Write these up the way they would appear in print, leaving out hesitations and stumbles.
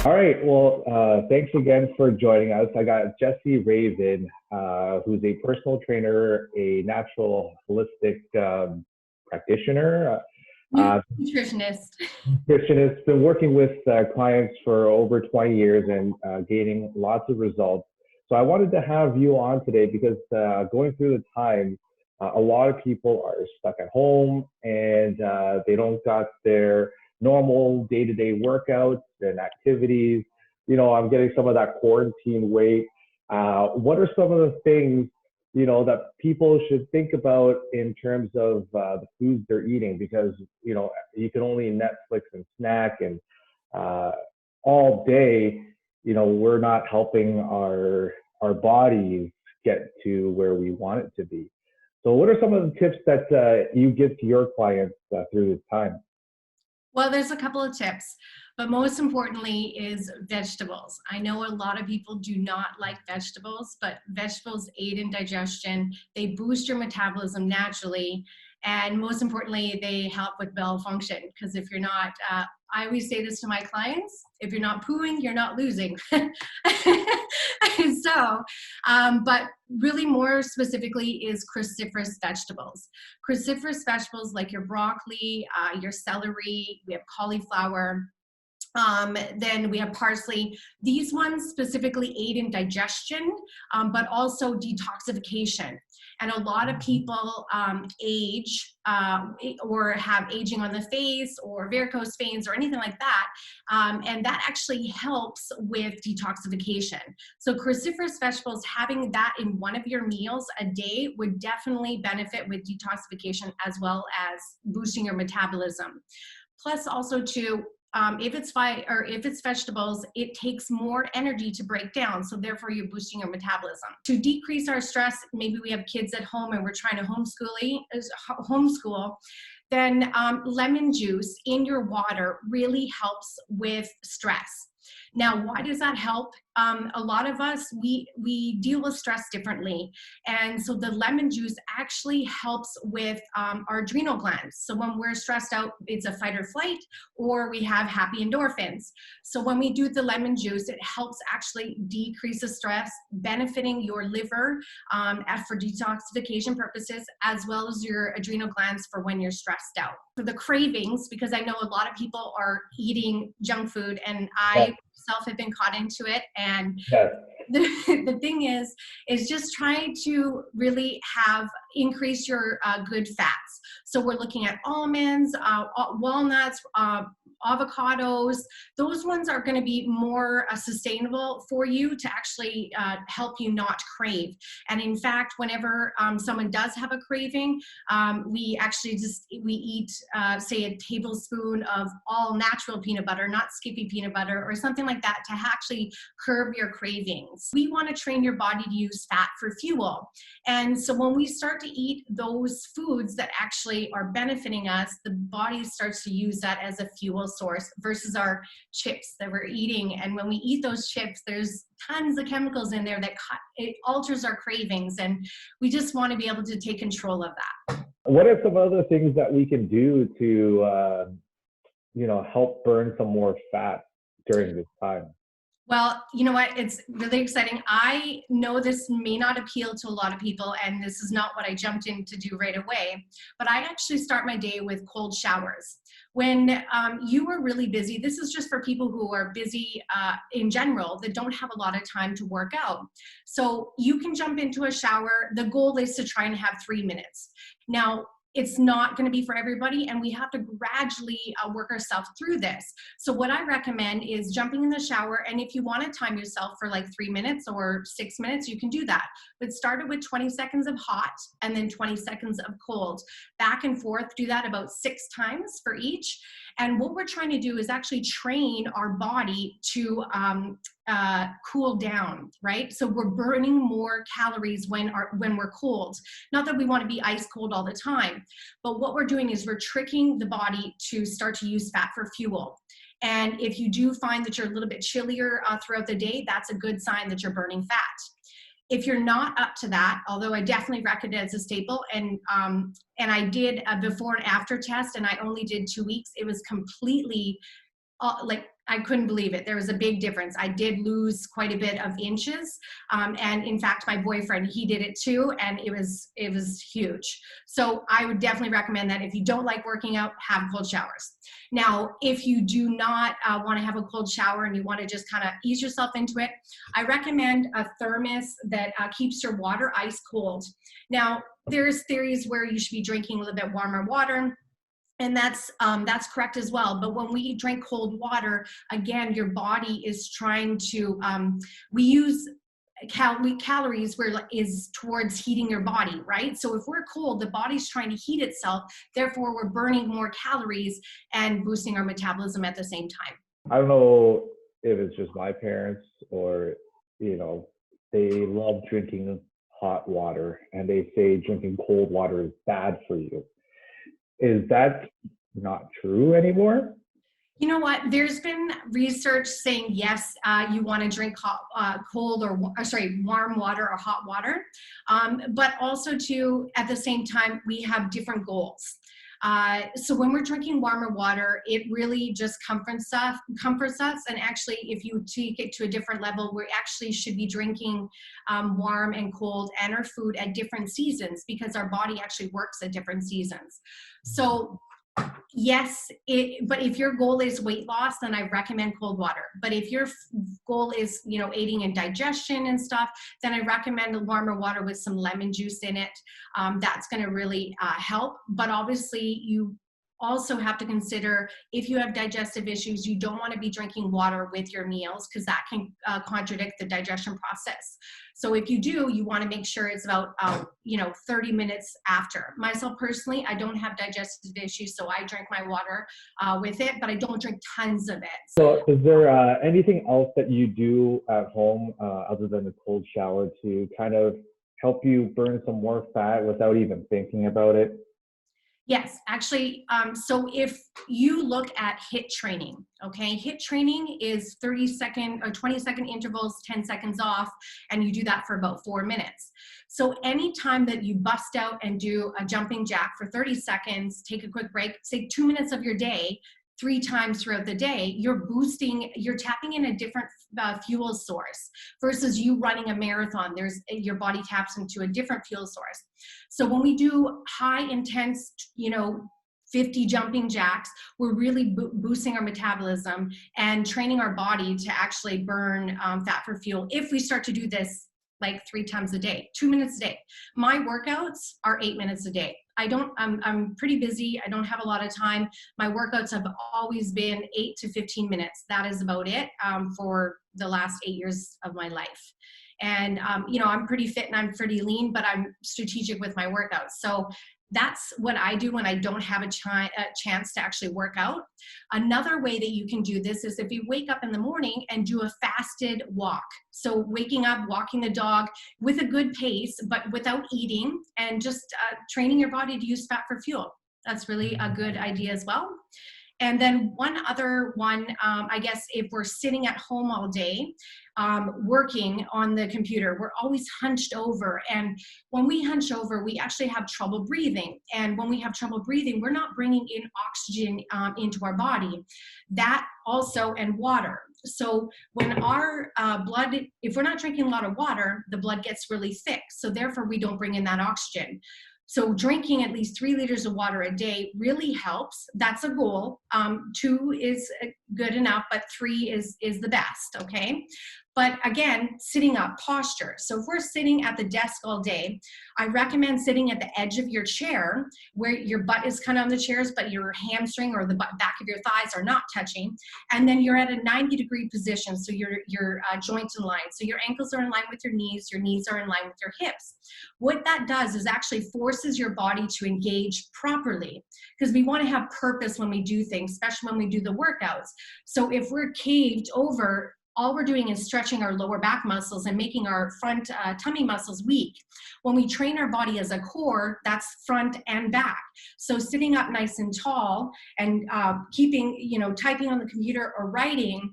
All right. Well, thanks again for joining us. I got Jessie Raven, who's a personal trainer, a natural holistic practitioner, Nutritionist. nutritionist, been working with clients for over 20 years and gaining lots of results. So I wanted to have you on today because going through the time, a lot of people are stuck at home and they don't got their normal day-to-day workouts and activities. You know, I'm getting some of that quarantine weight. What are some of the things, you know, that people should think about in terms of the foods they're eating? Because, you know, you can only Netflix and snack and all day, you know, we're not helping our bodies get to where we want it to be. So what are some of the tips that you give to your clients through this time? Well, there's a couple of tips, but most importantly is vegetables. I know a lot of people do not like vegetables, but vegetables aid in digestion. They boost your metabolism naturally. And most importantly, they help with bowel function. Because if you're not, I always say this to my clients, if you're not pooing, you're not losing. But really more specifically is cruciferous vegetables. Cruciferous vegetables like your broccoli, your celery, we have cauliflower, then we have parsley. These ones specifically aid in digestion, but also detoxification. And a lot of people age or have aging on the face or varicose veins or anything like that. And that actually helps with detoxification. So cruciferous vegetables, having that in one of your meals a day would definitely benefit with detoxification as well as boosting your metabolism. Plus also too, if it's vegetables, it takes more energy to break down. So therefore you're boosting your metabolism. To decrease our stress, maybe we have kids at home and we're trying to homeschool, then lemon juice in your water really helps with stress. Now, why does that help? A lot of us, we deal with stress differently. And so the lemon juice actually helps with our adrenal glands. So when we're stressed out, it's a fight or flight, or we have happy endorphins. So when we do the lemon juice, it helps actually decrease the stress, benefiting your liver for detoxification purposes, as well as your adrenal glands for when you're stressed out. For the cravings, because I know a lot of people are eating junk food, and I myself have been caught into it. And the thing is just trying to really increase your good fats. So we're looking at almonds, walnuts, avocados. Those ones are going to be more sustainable for you to actually help you not crave. And in fact, whenever someone does have a craving, we actually we eat, say, a tablespoon of all natural peanut butter, not Skippy peanut butter or something like that, to actually curb your cravings. We want to train your body to use fat for fuel. And so when we start to eat those foods that actually are benefiting us, the body starts to use that as a fuel source versus our chips that we're eating. And when we eat those chips, there's tons of chemicals in there that it alters our cravings, and we just want to be able to take control of that. What are some other things that we can do to help burn some more fat during this time? Well, you know what? It's really exciting. I know this may not appeal to a lot of people, and this is not what I jumped in to do right away, but I actually start my day with cold showers. When you are really busy, this is just for people who are busy in general that don't have a lot of time to work out. So you can jump into a shower. The goal is to try and have 3 minutes. Now, it's not going to be for everybody, and we have to gradually work ourselves through this. So what I recommend is jumping in the shower, and if you want to time yourself for like 3 minutes or 6 minutes, you can do that. But start it with 20 seconds of hot and then 20 seconds of cold. Back and forth, do that about 6 times for each. And what we're trying to do is actually train our body to cool down, right? So we're burning more calories when we're cold. Not that we want to be ice cold all the time, but what we're doing is we're tricking the body to start to use fat for fuel. And if you do find that you're a little bit chillier throughout the day, that's a good sign that you're burning fat. If you're not up to that, although I definitely recommend it as a staple, and I did a before and after test, and I only did 2 weeks, it was completely I couldn't believe it. There was a big difference. I did lose quite a bit of inches. And in fact, my boyfriend, he did it too. And it was huge. So I would definitely recommend that if you don't like working out, have cold showers. Now, if you do not want to have a cold shower and you want to just kind of ease yourself into it, I recommend a thermos that keeps your water ice cold. Now, there's theories where you should be drinking a little bit warmer water. And that's correct as well. But when we drink cold water, again, your body is trying to, we use calories where is towards heating your body, right? So if we're cold, the body's trying to heat itself. Therefore, we're burning more calories and boosting our metabolism at the same time. I don't know if it's just my parents or, they love drinking hot water and they say drinking cold water is bad for you. Is that not true anymore? You know what? There's been research saying, yes, you want to drink warm water or hot water. But also too, at the same time, we have different goals. So when we're drinking warmer water, it really just comforts us. And actually, if you take it to a different level, we actually should be drinking warm and cold and our food at different seasons because our body actually works at different seasons. So yes, but if your goal is weight loss, then I recommend cold water. But if your goal is, aiding in digestion and stuff, then I recommend warmer water with some lemon juice in it. That's going to really help. But obviously, you also have to consider if you have digestive issues, you don't want to be drinking water with your meals because that can contradict the digestion process. So if you do, you want to make sure it's about 30 minutes after. Myself personally, I don't have digestive issues, so I drink my water with it, but I don't drink tons of it. So is there anything else that you do at home other than the cold shower to kind of help you burn some more fat without even thinking about it? Yes, actually, so if you look at HIIT training, okay, HIIT training is 30-second or 20-second intervals, 10 seconds off, and you do that for about 4 minutes. So anytime that you bust out and do a jumping jack for 30 seconds, take a quick break, say 2 minutes of your day, 3 times throughout the day, you're tapping in a different fuel source versus you running a marathon. Your body taps into a different fuel source. So when we do high intense, 50 jumping jacks, we're really boosting our metabolism and training our body to actually burn fat for fuel. If we start to do this like 3 times a day, 2 minutes a day. My workouts are 8 minutes a day. I'm pretty busy. I don't have a lot of time. My workouts have always been 8 to 15 minutes. That is about it for the last 8 years of my life. And, I'm pretty fit and I'm pretty lean, but I'm strategic with my workouts. So that's what I do when I don't have a chance to actually work out. Another way that you can do this is if you wake up in the morning and do a fasted walk. So waking up, walking the dog with a good pace, but without eating and just training your body to use fat for fuel. That's really a good idea as well. And then one other one, I guess if we're sitting at home all day, working on the computer, we're always hunched over. And when we hunch over, we actually have trouble breathing. And when we have trouble breathing, we're not bringing in oxygen into our body. That also, and water. So when our blood, if we're not drinking a lot of water, the blood gets really thick. So therefore, we don't bring in that oxygen. So drinking at least 3 liters of water a day really helps. That's a goal. 2 is good enough, but 3 is the best, okay? But again, sitting up, posture. So if we're sitting at the desk all day, I recommend sitting at the edge of your chair where your butt is kind of on the chairs, but your hamstring or the back of your thighs are not touching. And then you're at a 90-degree position, so your joints in line. So your ankles are in line with your knees are in line with your hips. What that does is actually forces your body to engage properly because we want to have purpose when we do things, especially when we do the workouts. So if we're caved over, all we're doing is stretching our lower back muscles and making our front tummy muscles weak. When we train our body as a core, that's front and back. So sitting up nice and tall and typing on the computer or writing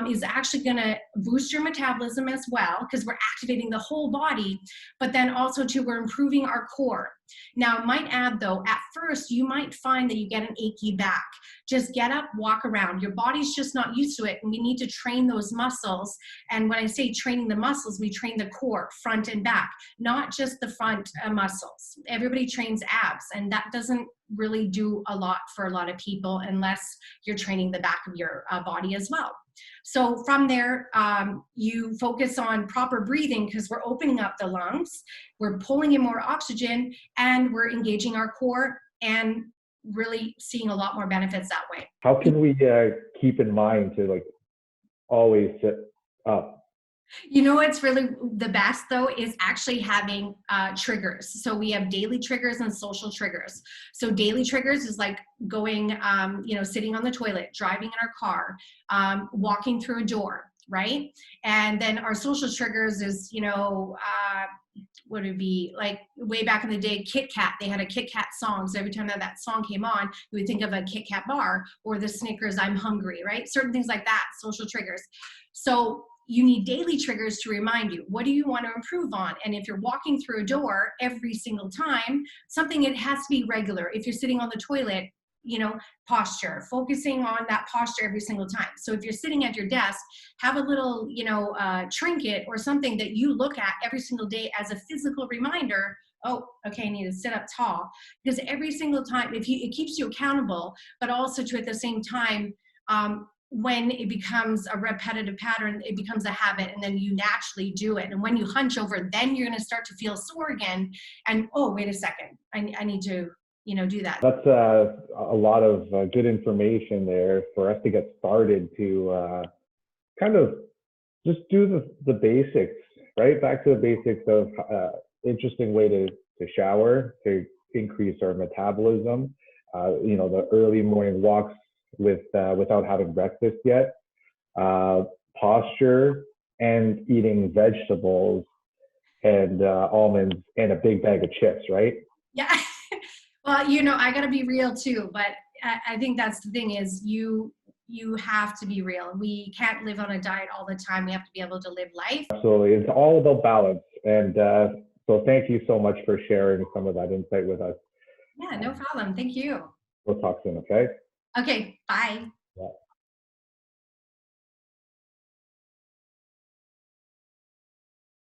is actually going to boost your metabolism as well because we're activating the whole body, but then also too, we're improving our core. Now, I might add though, at first you might find that you get an achy back. Just get up, walk around. Your body's just not used to it, and we need to train those muscles. And when I say training the muscles, we train the core, front and back, not just the front muscles. Everybody trains abs, and that doesn't really do a lot for a lot of people unless you're training the back of your body as well. So from there, you focus on proper breathing, because we're opening up the lungs, we're pulling in more oxygen, and we're engaging our core and really seeing a lot more benefits that way. How can we keep in mind to like always sit up? You know what's really the best though is actually having triggers. So we have daily triggers and social triggers. So daily triggers is like going, sitting on the toilet, driving in our car, walking through a door, right? And then our social triggers is, what would it be, like way back in the day, Kit Kat, they had a Kit Kat song. So every time that song came on, you would think of a Kit Kat bar, or the Snickers, I'm hungry, right? Certain things like that, social triggers. So you need daily triggers to remind you, what do you want to improve on? And if you're walking through a door every single time, something, it has to be regular. If you're sitting on the toilet, posture, focusing on that posture every single time. So if you're sitting at your desk, have a little, trinket or something that you look at every single day as a physical reminder. Oh, okay, I need to sit up tall. Because every single time, it keeps you accountable, but also to at the same time, when it becomes a repetitive pattern, it becomes a habit, and then you naturally do it. And when you hunch over, then you're going to start to feel sore again. And oh, wait a second, I need to, do that. That's a lot of good information there for us to get started to kind of just do the basics, right? Back to the basics of interesting way to shower, to increase our metabolism, the early morning walks without having breakfast yet, posture, and eating vegetables and almonds and a big bag of chips, right? Yeah. Well, I got to be real too, but I think that's the thing is you have to be real. We can't live on a diet all the time. We have to be able to live life. Absolutely. It's all about balance. And so thank you so much for sharing some of that insight with us. Yeah, no problem. Thank you. We'll talk soon, okay? Okay, bye. Yeah.